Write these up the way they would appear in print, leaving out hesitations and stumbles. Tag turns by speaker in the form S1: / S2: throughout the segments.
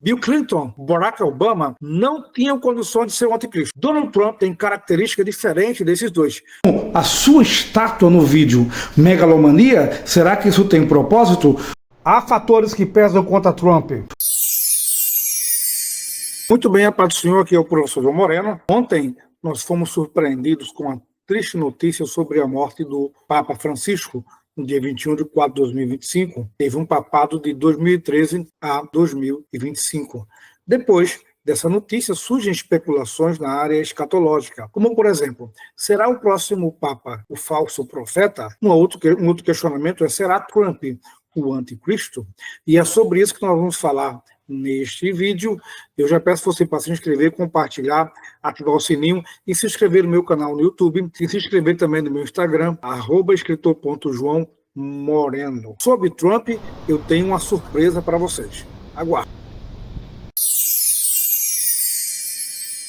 S1: Bill Clinton, Barack Obama não tinham condições de ser o anticristo. Donald Trump tem características diferentes desses dois.
S2: A sua estátua no vídeo megalomania, será que isso tem propósito? Há fatores que pesam contra Trump.
S1: Muito bem, a paz do Senhor, aqui é o professor João Moreno. Ontem nós fomos surpreendidos com a triste notícia sobre a morte do Papa Francisco, no dia 21 de 4 de 2025. Teve um papado de 2013 a 2025. Depois dessa notícia, surgem especulações na área escatológica, como, por exemplo, será o próximo Papa o falso profeta? Um outro questionamento é, será Trump o anticristo? E é sobre isso que nós vamos falar neste vídeo. Eu já peço você para se inscrever, compartilhar, ativar o sininho e se inscrever no meu canal no YouTube e se inscrever também no meu Instagram, @escritor.joaomoreno. Sobre Trump, eu tenho uma surpresa para vocês. Aguardem.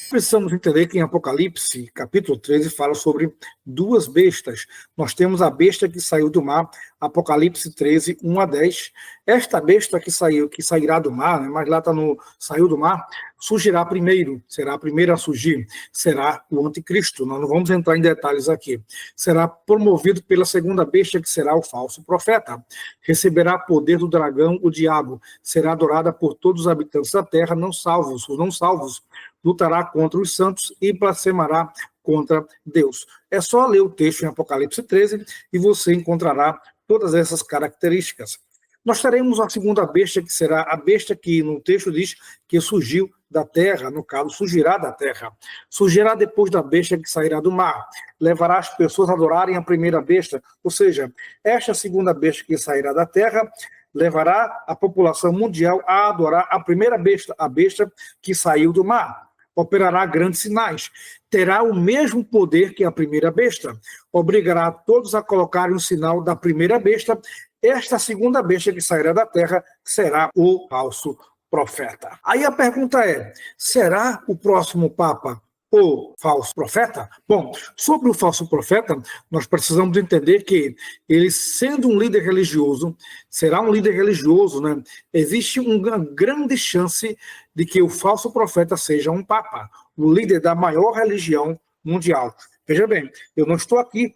S1: Precisamos entender que em Apocalipse, capítulo 13, fala sobre duas bestas. Nós temos a besta que saiu do mar, Apocalipse 13, 1 a 10. Esta besta que sairá do mar, né, mas lá está no saiu do mar, surgirá primeiro, será a primeira a surgir, será o anticristo. Nós não vamos entrar em detalhes aqui. Será promovido pela segunda besta, que será o falso profeta. Receberá poder do dragão, o diabo. Será adorada por todos os habitantes da terra, não salvos. Os não salvos lutará contra os santos e blasfemará contra Deus. É só ler o texto em Apocalipse 13 e você encontrará todas essas características. Nós teremos a segunda besta, que será a besta que no texto diz que surgiu da terra, no caso, surgirá da terra. Surgirá depois da besta que sairá do mar. Levará as pessoas a adorarem a primeira besta, ou seja, esta segunda besta que sairá da terra levará a população mundial a adorar a primeira besta, a besta que saiu do mar. Operará grandes sinais, terá o mesmo poder que a primeira besta, obrigará todos a colocarem o sinal da primeira besta. Esta segunda besta que sairá da terra será o falso profeta. Aí a pergunta é, será o próximo Papa o falso profeta? Bom, sobre o falso profeta, nós precisamos entender que ele, sendo um líder religioso, será um líder religioso, né? Existe uma grande chance de que o falso profeta seja um papa, o líder da maior religião mundial. Veja bem, eu não estou aqui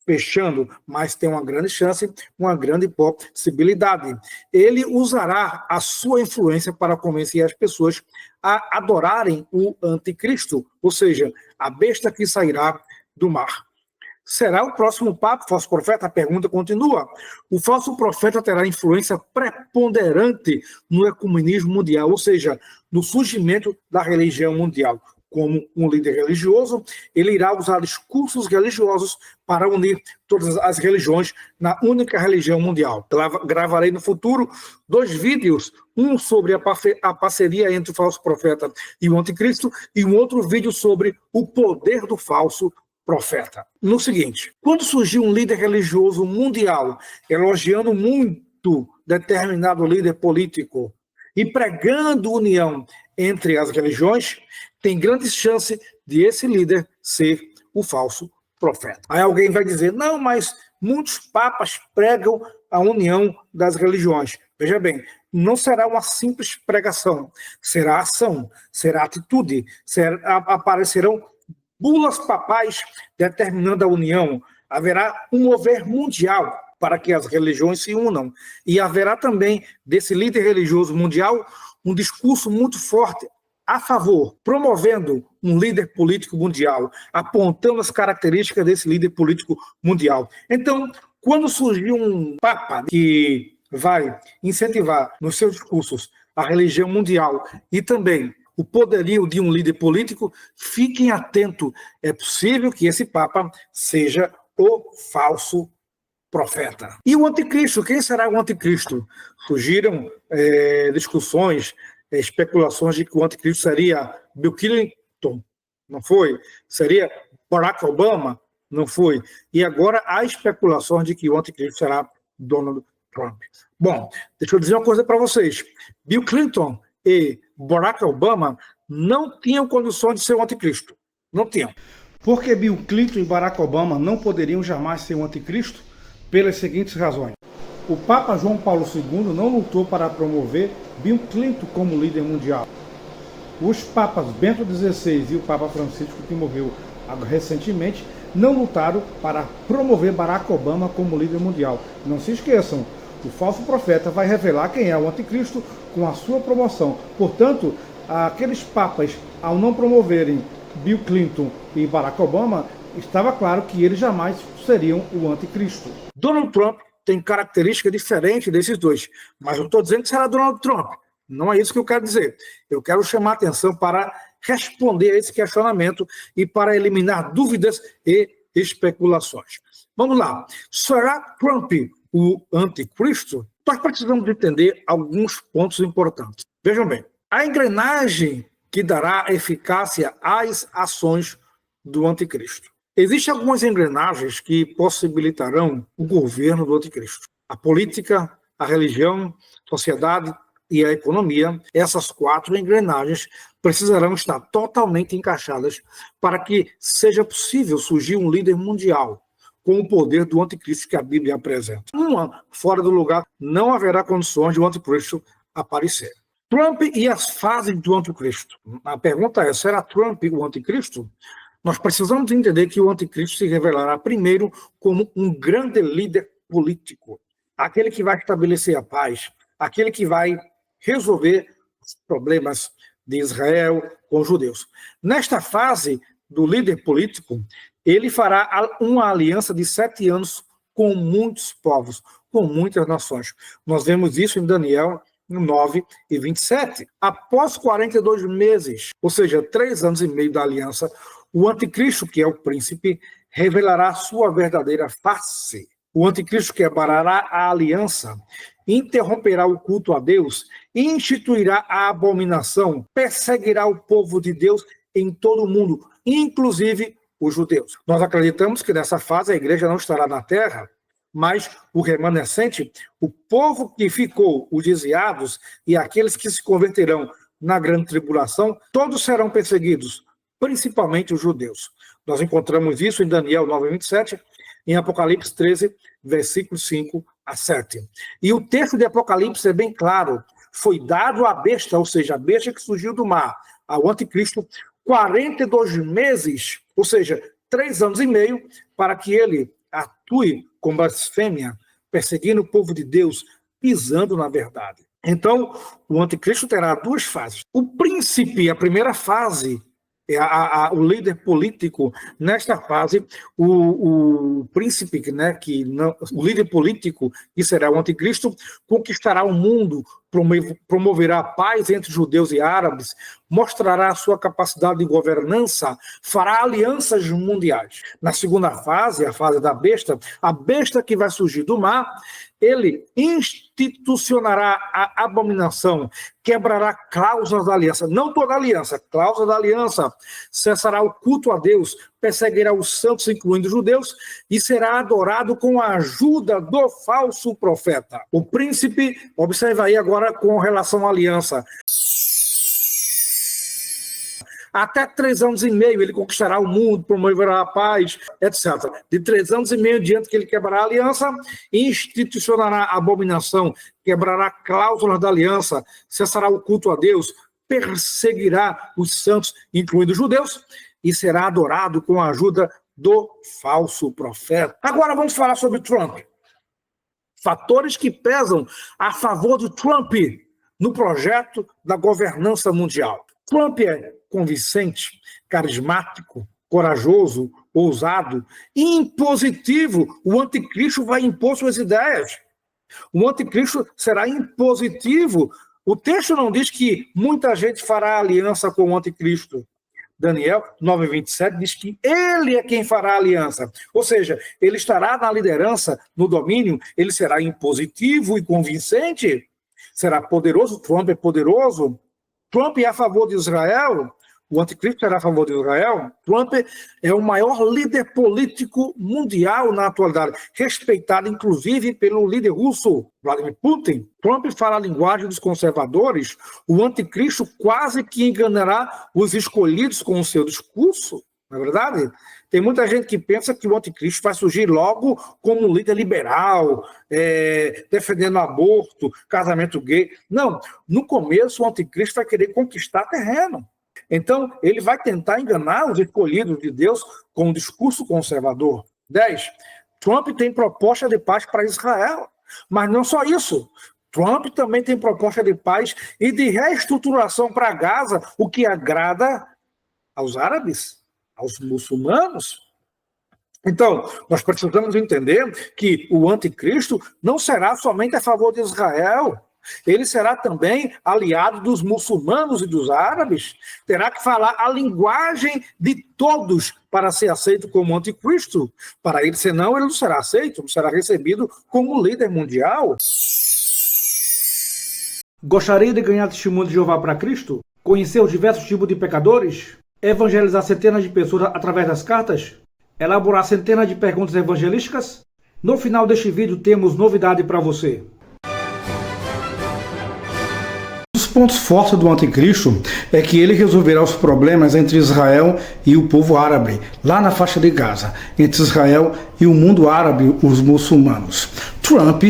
S1: fechando, mas tem uma grande chance, uma grande possibilidade. Ele usará a sua influência para convencer as pessoas a adorarem o anticristo, ou seja, a besta que sairá do mar. Será o próximo Papa, falso profeta? A pergunta continua. O falso profeta terá influência preponderante no ecumenismo mundial, ou seja, no surgimento da religião mundial. Como um líder religioso, ele irá usar discursos religiosos para unir todas as religiões na única religião mundial. Gravarei no futuro 2 vídeos, um sobre a parceria entre o falso profeta e o anticristo, e um outro vídeo sobre o poder do falso profeta. No seguinte, quando surgiu um líder religioso mundial elogiando muito determinado líder político e pregando união entre as religiões, tem grande chance de esse líder ser o falso profeta. Aí alguém vai dizer, não, mas muitos papas pregam a união das religiões. Veja bem, não será uma simples pregação, será ação, será atitude, aparecerão bulas papais determinando a união, haverá um mover mundial para que as religiões se unam, e haverá também desse líder religioso mundial um discurso muito forte a favor, promovendo um líder político mundial, apontando as características desse líder político mundial. Então, quando surgir um papa que vai incentivar nos seus discursos a religião mundial e também o poderio de um líder político, fiquem atentos, é possível que esse papa seja o falso profeta. E o anticristo, quem será o anticristo? Surgiram discussões, especulações de que o anticristo seria Bill Clinton, não foi? Seria Barack Obama, não foi? E agora há especulações de que o anticristo será Donald Trump. Bom, deixa eu dizer uma coisa para vocês. Bill Clinton e Barack Obama não tinham condições de ser o anticristo. Não tinham.
S2: Por que Bill Clinton e Barack Obama não poderiam jamais ser o anticristo? Pelas seguintes razões. O Papa João Paulo II não lutou para promover Bill Clinton como líder mundial. Os papas Bento XVI e o Papa Francisco, que morreu recentemente, não lutaram para promover Barack Obama como líder mundial. Não se esqueçam, o falso profeta vai revelar quem é o anticristo com a sua promoção. Portanto, aqueles papas, ao não promoverem Bill Clinton e Barack Obama, estava claro que eles jamais seriam o anticristo.
S1: Donald Trump tem característica diferente desses dois, mas eu estou dizendo que será Donald Trump. Não é isso que eu quero dizer. Eu quero chamar a atenção para responder a esse questionamento e para eliminar dúvidas e especulações. Vamos lá. Será Trump o anticristo? Nós precisamos entender alguns pontos importantes. Vejam bem, a engrenagem que dará eficácia às ações do anticristo. Existem algumas engrenagens que possibilitarão o governo do anticristo. A política, a religião, a sociedade e a economia, essas 4 engrenagens precisarão estar totalmente encaixadas para que seja possível surgir um líder mundial com o poder do anticristo que a Bíblia apresenta. Uma fora do lugar, não haverá condições de o anticristo aparecer. Trump e as fases do anticristo. A pergunta é, será Trump o anticristo? Nós precisamos entender que o anticristo se revelará primeiro como um grande líder político, aquele que vai estabelecer a paz, aquele que vai resolver os problemas de Israel com os judeus. Nesta fase do líder político, ele fará uma aliança de 7 anos com muitos povos, com muitas nações. Nós vemos isso em Daniel 9 e 27. Após 42 meses, ou seja, 3 anos e meio da aliança, o anticristo, que é o príncipe, revelará sua verdadeira face. O anticristo quebrará a aliança, interromperá o culto a Deus, instituirá a abominação, perseguirá o povo de Deus em todo o mundo, inclusive os judeus. Nós acreditamos que nessa fase a igreja não estará na terra, mas o remanescente, o povo que ficou, os desviados e aqueles que se converterão na grande tribulação, todos serão perseguidos, principalmente os judeus. Nós encontramos isso em Daniel 9, 27, em Apocalipse 13, versículos 5 a 7. E o texto de Apocalipse é bem claro. Foi dado à besta, ou seja, a besta que surgiu do mar, ao anticristo, 42 meses, ou seja, 3 anos e meio, para que ele atue com blasfêmia, perseguindo o povo de Deus, pisando na verdade. Então, o anticristo terá 2 fases. O príncipe, a primeira fase, o líder político, nesta fase, o príncipe, né, o líder político, que será o anticristo, conquistará o mundo, promoverá a paz entre judeus e árabes, mostrará a sua capacidade de governança, fará alianças mundiais. Na segunda fase, a fase da besta, a besta que vai surgir do mar, ele institucionará a abominação, quebrará cláusulas da aliança, não toda aliança, cláusula da aliança, cessará o culto a Deus, perseguirá os santos, incluindo os judeus, e será adorado com a ajuda do falso profeta. O príncipe, observa aí agora com relação à aliança, até 3 anos e meio ele conquistará o mundo, promoverá a paz, etc. De 3 anos e meio em diante que ele quebrará a aliança, institucionará a abominação, quebrará cláusulas da aliança, cessará o culto a Deus, perseguirá os santos, incluindo os judeus, e será adorado com a ajuda do falso profeta. Agora vamos falar sobre Trump. Fatores que pesam a favor de Trump no projeto da governança mundial. Trump é convincente, carismático, corajoso, ousado, impositivo. O anticristo vai impor suas ideias. O anticristo será impositivo. O texto não diz que muita gente fará aliança com o anticristo. Daniel 9:27 diz que ele é quem fará a aliança. Ou seja, ele estará na liderança, no domínio, ele será impositivo e convincente, será poderoso. Trump é poderoso. Trump é a favor de Israel, o anticristo será a favor de Israel. Trump é o maior líder político mundial na atualidade, respeitado inclusive pelo líder russo, Vladimir Putin. Trump fala a linguagem dos conservadores, o anticristo quase que enganará os escolhidos com o seu discurso. Não é verdade? Tem muita gente que pensa que o anticristo vai surgir logo como um líder liberal, defendendo aborto, casamento gay. Não, no começo o anticristo vai querer conquistar terreno. Então, ele vai tentar enganar os escolhidos de Deus com um discurso conservador. 10. Trump tem proposta de paz para Israel. Mas não só isso. Trump também tem proposta de paz e de reestruturação para Gaza, o que agrada aos árabes, aos muçulmanos. Então, nós precisamos entender que o anticristo não será somente a favor de Israel, ele será também aliado dos muçulmanos e dos árabes, terá que falar a linguagem de todos para ser aceito como anticristo. Para ele, senão, ele não será aceito, não será recebido como líder mundial.
S2: Gostaria de ganhar testemunho de Jeová para Cristo? Conhecer os diversos tipos de pecadores? Evangelizar centenas de pessoas através das cartas? Elaborar centenas de perguntas evangelísticas? No final deste vídeo temos novidade para você. Os pontos fortes do anticristo é que ele resolverá os problemas entre Israel e o povo árabe, lá na faixa de Gaza, entre Israel e o mundo árabe, os muçulmanos. Trump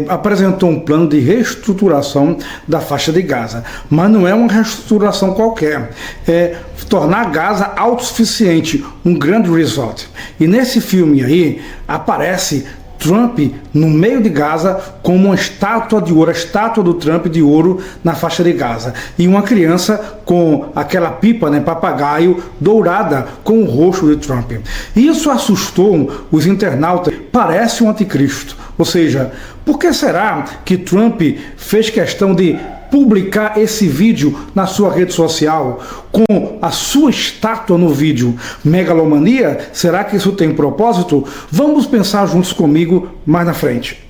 S2: apresentou um plano de reestruturação da faixa de Gaza, mas não é uma reestruturação qualquer, é tornar Gaza autossuficiente, um grande resort. E nesse filme aí aparece Trump no meio de Gaza como uma estátua de ouro, a estátua do Trump de ouro na faixa de Gaza. E uma criança com aquela pipa, papagaio, dourada com o rosto de Trump. Isso assustou os internautas. Parece um anticristo. Ou seja, por que será que Trump fez questão de publicar esse vídeo na sua rede social com a sua estátua no vídeo? Megalomania? Será que isso tem propósito? Vamos pensar juntos comigo mais na frente.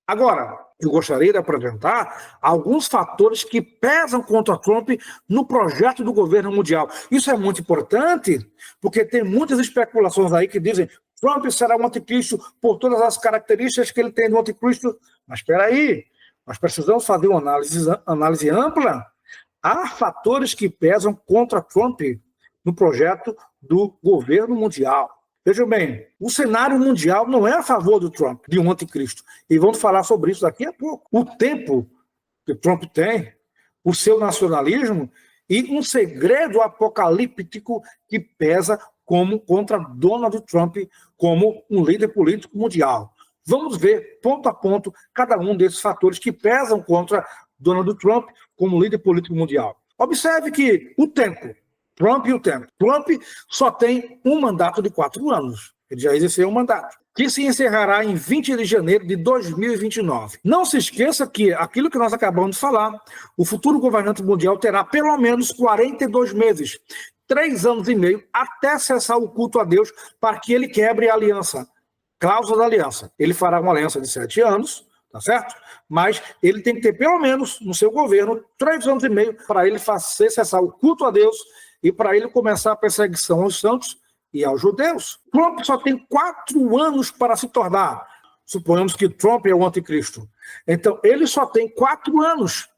S1: Agora, eu gostaria de apresentar alguns fatores que pesam contra Trump no projeto do governo mundial. Isso é muito importante, porque tem muitas especulações aí que dizem Trump será um anticristo por todas as características que ele tem do anticristo. Mas espera aí, nós precisamos fazer uma análise ampla. Há fatores que pesam contra Trump no projeto do governo mundial. Vejam bem, o cenário mundial não é a favor do Trump, de um anticristo. E vamos falar sobre isso daqui a pouco. O tempo que Trump tem, o seu nacionalismo e um segredo apocalíptico que pesa contra Donald Trump como um líder político mundial. Vamos ver, ponto a ponto, cada um desses fatores que pesam contra Donald Trump como líder político mundial. Observe que o tempo, Trump e o tempo. Trump só tem um mandato de 4 anos. Ele já exerceu um mandato, que se encerrará em 20 de janeiro de 2029. Não se esqueça que aquilo que nós acabamos de falar, o futuro governante mundial terá pelo menos 42 meses, 3 anos e meio, até cessar o culto a Deus para que ele quebre a aliança. Cláusula da aliança. Ele fará uma aliança de 7 anos, tá certo? Mas ele tem que ter pelo menos no seu governo 3 anos e meio para ele fazer cessar o culto a Deus e para ele começar a perseguição aos santos e aos judeus. Trump só tem 4 anos para se tornar. Suponhamos que Trump é o anticristo. Então, ele só tem 4 anos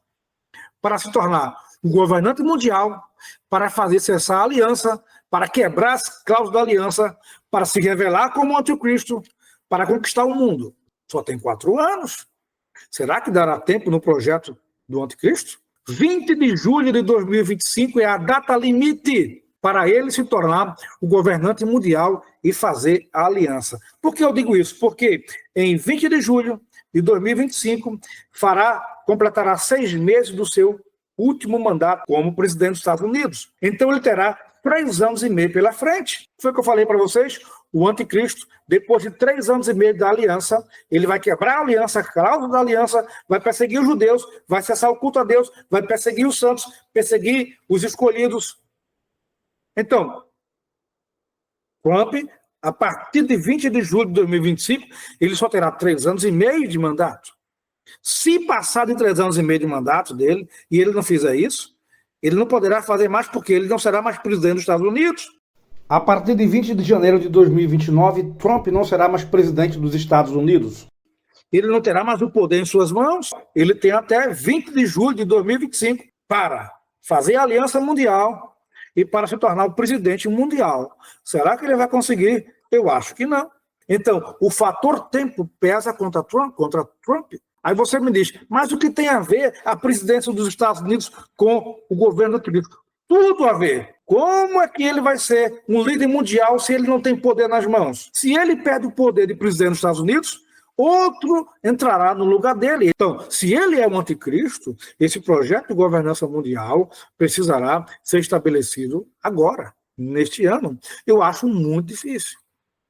S1: para se tornar o governante mundial, para fazer cessar a aliança, para quebrar as cláusulas da aliança, para se revelar como anticristo, para conquistar o mundo. Só tem 4 anos. Será que dará tempo no projeto do anticristo? 20 de julho de 2025 é a data limite para ele se tornar o governante mundial e fazer a aliança. Por que eu digo isso? Porque em 20 de julho de 2025 completará 6 meses do seu último mandato como presidente dos Estados Unidos. Então ele terá 3 anos e meio pela frente. Foi o que eu falei para vocês? O anticristo, depois de 3 anos e meio da aliança, ele vai quebrar a aliança, a cláusula da aliança, vai perseguir os judeus, vai cessar o culto a Deus, vai perseguir os santos, perseguir os escolhidos. Então, Trump, a partir de 20 de julho de 2025, ele só terá 3 anos e meio de mandato. Se passar de 3 anos e meio de mandato dele, e ele não fizer isso, ele não poderá fazer mais porque ele não será mais presidente dos Estados Unidos.
S2: A partir de 20 de janeiro de 2029, Trump não será mais presidente dos Estados Unidos.
S1: Ele não terá mais o poder em suas mãos. Ele tem até 20 de julho de 2025 para fazer a aliança mundial, e para se tornar o presidente mundial. Será que ele vai conseguir? Eu acho que não. Então, o fator tempo pesa contra Trump. Aí você me diz, mas o que tem a ver a presidência dos Estados Unidos com o governo Trump? Tudo a ver. Como é que ele vai ser um líder mundial se ele não tem poder nas mãos? Se ele perde o poder de presidente dos Estados Unidos, outro entrará no lugar dele. Então, se ele é o anticristo, esse projeto de governança mundial precisará ser estabelecido agora, neste ano. Eu acho muito difícil,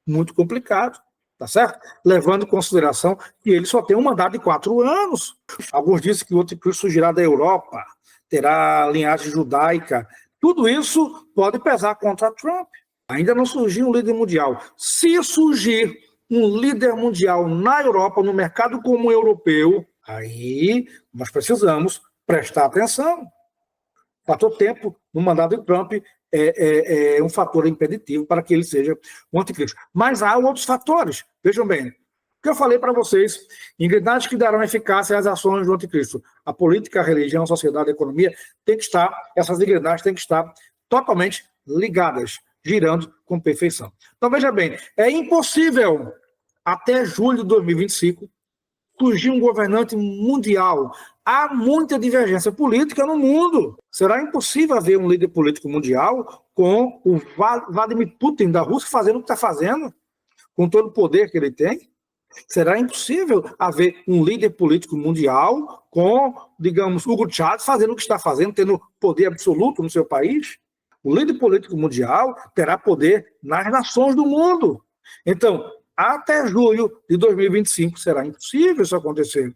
S1: muito complicado, tá certo? Levando em consideração que ele só tem um mandato de 4 anos. Alguns dizem que o anticristo surgirá da Europa, terá linhagem judaica. Tudo isso pode pesar contra Trump. Ainda não surgiu um líder mundial. Se surgir um líder mundial na Europa, no mercado comum europeu, aí nós precisamos prestar atenção. O fator tempo no mandato de Trump é um fator impeditivo para que ele seja um anticristo. Mas há outros fatores. Vejam bem, o que eu falei para vocês, engrenagens que darão eficácia às ações do anticristo. A política, a religião, a sociedade, a economia, essas engrenagens têm que estar totalmente ligadas, girando com perfeição. Então, veja bem, é impossível, até julho de 2025, surgir um governante mundial. Há muita divergência política no mundo. Será impossível haver um líder político mundial com o Vladimir Putin da Rússia fazendo o que está fazendo, com todo o poder que ele tem? Será impossível haver um líder político mundial com, digamos, Hugo Chávez fazendo o que está fazendo, tendo poder absoluto no seu país? O líder político mundial terá poder nas nações do mundo. Então, até julho de 2025 será impossível isso acontecer.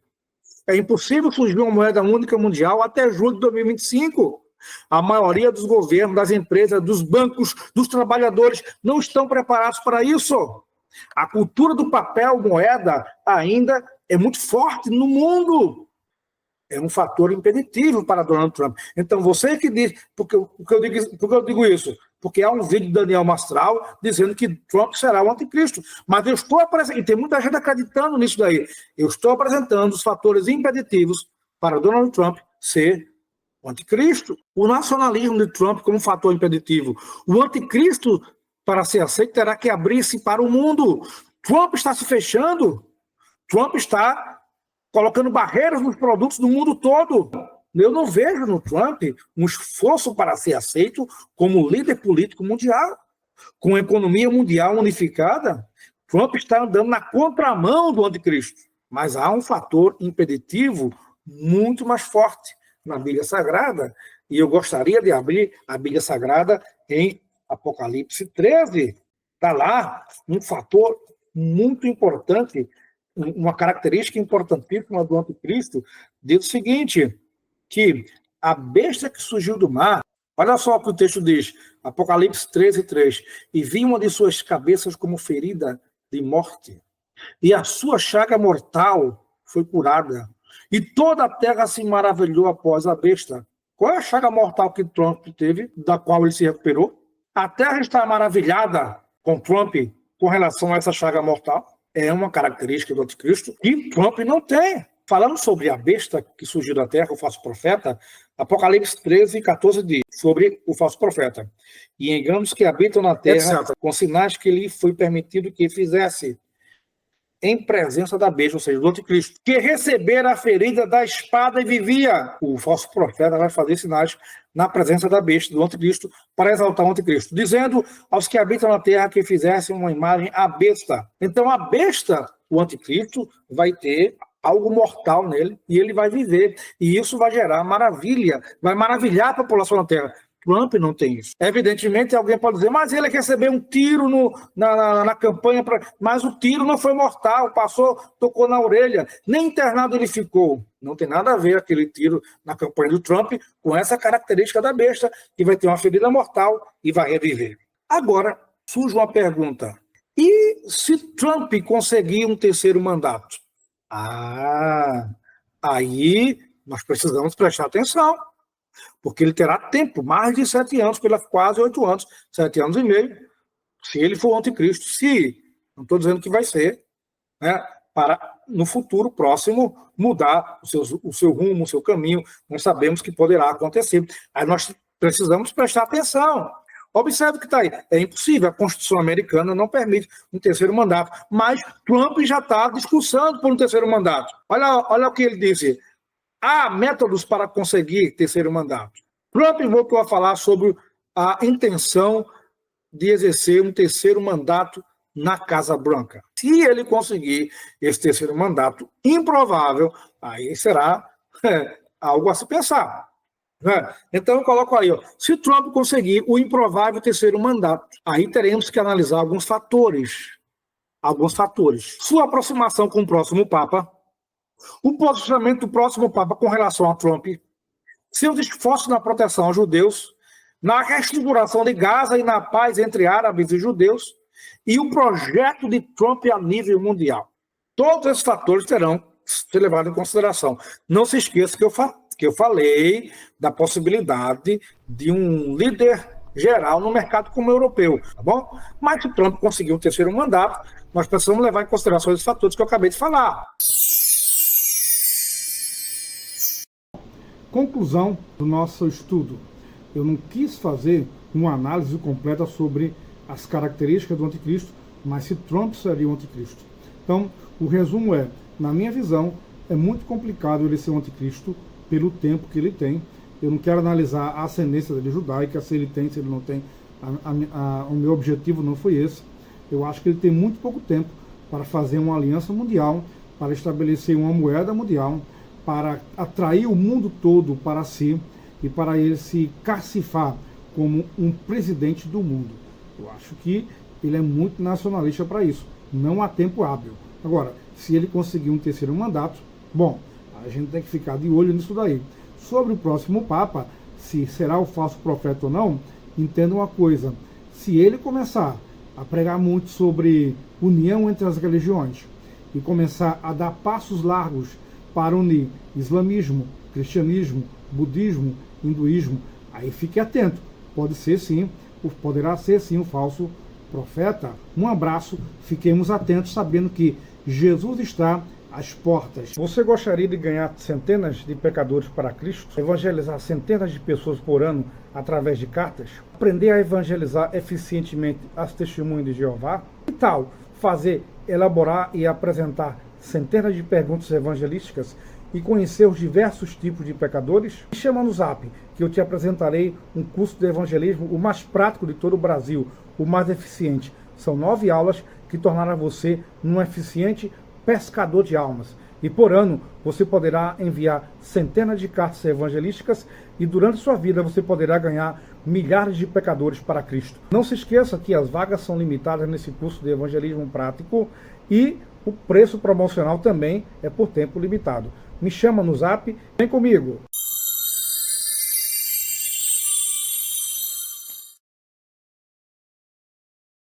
S1: É impossível surgir uma moeda única mundial até julho de 2025. A maioria dos governos, das empresas, dos bancos, dos trabalhadores não estão preparados para isso. A cultura do papel moeda ainda é muito forte no mundo. É um fator impeditivo para Donald Trump. Então, você que diz... Por que eu digo isso? Porque há um vídeo de Daniel Mastral dizendo que Trump será o anticristo. Mas eu estou apresentando... E tem muita gente acreditando nisso daí. Eu estou apresentando os fatores impeditivos para Donald Trump ser o anticristo. O nacionalismo de Trump como fator impeditivo. O anticristo, para ser aceito, terá que abrir-se para o mundo. Trump está se fechando. Trump está colocando barreiras nos produtos do mundo todo. Eu não vejo no Trump um esforço para ser aceito como líder político mundial. Com a economia mundial unificada, Trump está andando na contramão do anticristo. Mas há um fator impeditivo muito mais forte na Bíblia Sagrada, e eu gostaria de abrir a Bíblia Sagrada em Apocalipse 13. Está lá um fator muito importante, uma característica importantíssima do anticristo, diz o seguinte, que a besta que surgiu do mar, olha só o que o texto diz, Apocalipse 13, 3, e vi uma de suas cabeças como ferida de morte, e a sua chaga mortal foi curada, e toda a terra se maravilhou após a besta. Qual é a chaga mortal que Trump teve, da qual ele se recuperou? A terra está maravilhada com Trump com relação a essa chaga mortal. É uma característica do anticristo que Trump não tem. Falando sobre a besta que surgiu da terra, o falso profeta, Apocalipse 13, 14 diz sobre o falso profeta. E enganos que habitam na terra, com sinais que lhe foi permitido que fizesse em presença da besta, ou seja, do anticristo, que recebera a ferida da espada e vivia. O falso profeta vai fazer sinais na presença da besta, do anticristo, para exaltar o anticristo, dizendo aos que habitam na terra que fizessem uma imagem à besta. Então a besta, o anticristo, vai ter algo mortal nele, e ele vai viver, e isso vai gerar maravilha, vai maravilhar a população da terra. Trump não tem isso. Evidentemente, alguém pode dizer, mas ele recebeu um tiro na campanha, mas o tiro não foi mortal, tocou na orelha, nem internado ele ficou. Não tem nada a ver aquele tiro na campanha do Trump com essa característica da besta, que vai ter uma ferida mortal e vai reviver. Agora, surge uma pergunta. E se Trump conseguir um terceiro mandato? Aí nós precisamos prestar atenção. Porque ele terá tempo, mais de 7 anos, quase 8 anos, 7 anos e meio, se ele for o anticristo. Se, não estou dizendo que vai ser, né, para no futuro próximo mudar o seu rumo, o seu caminho, nós sabemos que poderá acontecer. Aí nós Precisamos prestar atenção. Observe o que está aí. É impossível, a Constituição americana não permite um terceiro mandato, mas Trump já está discursando por um terceiro mandato. Olha o que ele disse. Há métodos para conseguir terceiro mandato. Trump voltou a falar sobre a intenção de exercer um terceiro mandato na Casa Branca. Se ele conseguir esse terceiro mandato improvável, aí será algo a se pensar. Então eu coloco aí, se Trump conseguir o improvável terceiro mandato, aí teremos que analisar alguns fatores. Sua aproximação com o próximo Papa, o posicionamento do próximo Papa com relação a Trump, seus esforços na proteção aos judeus, na reestruturação de Gaza e na paz entre árabes e judeus, e o projeto de Trump a nível mundial. Todos esses fatores terão que ser levados em consideração. Não se esqueça que eu falei da possibilidade de um líder geral no mercado como o europeu, tá bom? Mas se Trump conseguir um terceiro mandato, nós precisamos levar em consideração esses fatores que eu acabei de falar.
S2: Conclusão do nosso estudo. Eu não quis fazer uma análise completa sobre as características do anticristo, mas se Trump seria o anticristo. Então, o resumo é, na minha visão, é muito complicado ele ser o anticristo pelo tempo que ele tem. Eu não quero analisar a ascendência dele judaica, se ele tem, se ele não tem. O meu objetivo não foi esse. Eu acho que ele tem muito pouco tempo para fazer uma aliança mundial, para estabelecer uma moeda mundial, para atrair o mundo todo para si e para ele se cacifar como um presidente do mundo. Eu acho que ele é muito nacionalista para isso. Não há tempo hábil. Agora, se ele conseguir um terceiro mandato, bom, a gente tem que ficar de olho nisso daí. Sobre o próximo Papa, se será o falso profeta ou não, entenda uma coisa. Se ele começar a pregar muito sobre união entre as religiões e começar a dar passos largos para unir islamismo, cristianismo, budismo, hinduísmo, aí fique atento. Poderá ser sim o falso profeta. Um abraço, fiquemos atentos sabendo que Jesus está às portas. Você gostaria de ganhar centenas de pecadores para Cristo? Evangelizar centenas de pessoas por ano através de cartas? Aprender a evangelizar eficientemente as testemunhas de Jeová? Que tal elaborar e apresentar centenas de perguntas evangelísticas e conhecer os diversos tipos de pecadores? Me chama no Zap, que eu te apresentarei um curso de evangelismo, o mais prático de todo o Brasil, o mais eficiente. São 9 aulas que tornarão você um eficiente pescador de almas. E por ano, você poderá enviar centenas de cartas evangelísticas e durante sua vida você poderá ganhar milhares de pecadores para Cristo. Não se esqueça que as vagas são limitadas nesse curso de evangelismo prático e o preço promocional também é por tempo limitado. Me chama no Zap, vem comigo!